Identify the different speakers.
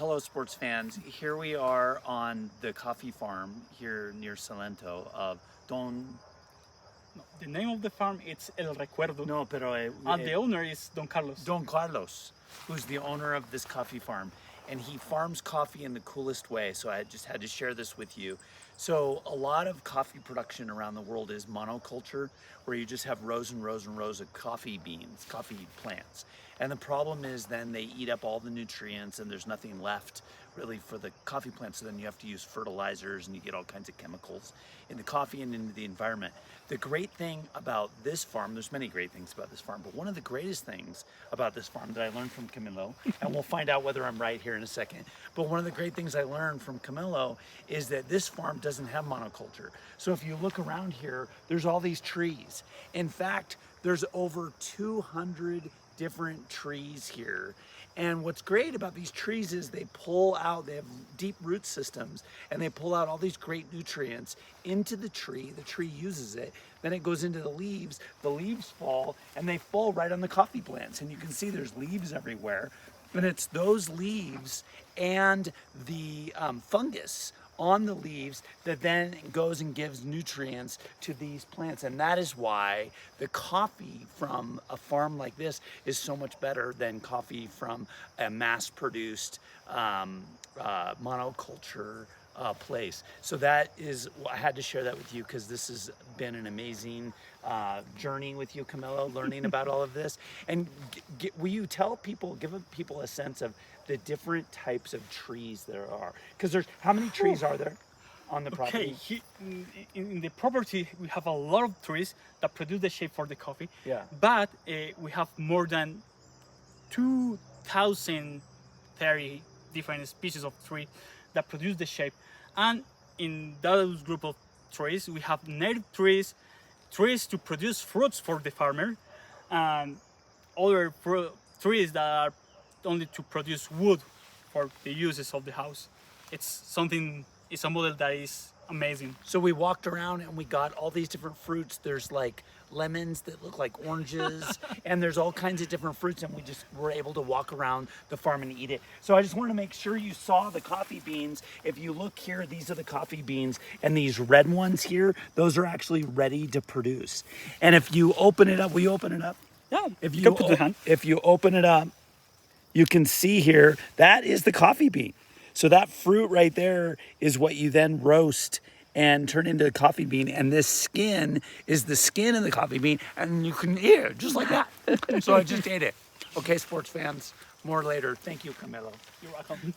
Speaker 1: Hello, sports fans. Here we are on the coffee farm here near Salento of Don.
Speaker 2: The name of the farm is El Recuerdo,
Speaker 1: No, pero
Speaker 2: and the owner is Don Carlos.
Speaker 1: Don Carlos, who's the owner of this coffee farm, and he farms coffee in the coolest way. So I just had to share this with you. So a lot of coffee production around the world is monoculture, where you just have rows and rows and rows of coffee beans, coffee plants. And the problem is then they eat up all the nutrients and there's nothing left really for the coffee plants. So then you have to use fertilizers and you get all kinds of chemicals in the coffee and into the environment. The great thing about this farm, there's many great things about this farm, but one of the greatest things about this farm that I learned from Camilo, and we'll find out whether I'm right here in a second, but one of the great things I learned from Camilo is that this farm doesn't have monoculture. So if you look around here, there's all these trees. In fact, there's over 200 different trees here. And what's great about these trees is they have deep root systems, and they pull out all these great nutrients into the tree uses it, then it goes into the leaves fall, and they fall right on the coffee plants. And you can see there's leaves everywhere, and it's those leaves and the fungus on the leaves that then goes and gives nutrients to these plants. And that is why the coffee from a farm like this is so much better than coffee from a mass-produced monoculture place. So that is, I had to share that with you because this has been an amazing journey with you, Camilo, learning about all of this. And will you tell people, give people a sense of the different types of trees there are? Because there's, how many trees are there on the property?
Speaker 2: Okay, in the property we have a lot of trees that produce the shape for the coffee.
Speaker 1: Yeah.
Speaker 2: But we have more than 2,030 different species of tree that produce the shape. And in those group of trees, we have native trees to produce fruits for the farmer, and other trees that are only to produce wood for the uses of the house. It's a model that is amazing.
Speaker 1: So we walked around and we got all these different fruits. There's like lemons that look like oranges and there's all kinds of different fruits, and we just were able to walk around the farm and eat it. So I just wanted to make sure you saw the coffee beans. If you look here, these are the coffee beans, and these red ones here, those are actually ready to produce. And if you open it up, will you open it up?
Speaker 2: Yeah,
Speaker 1: If
Speaker 2: you can put the hand.
Speaker 1: If you open it up, you can see here, that is the coffee bean. So that fruit right there is what you then roast and turn into a coffee bean. And this skin is the skin of the coffee bean, and you can eat it just like that. So I just ate it. Okay, sports fans, more later. Thank you, Camilo.
Speaker 2: You're welcome.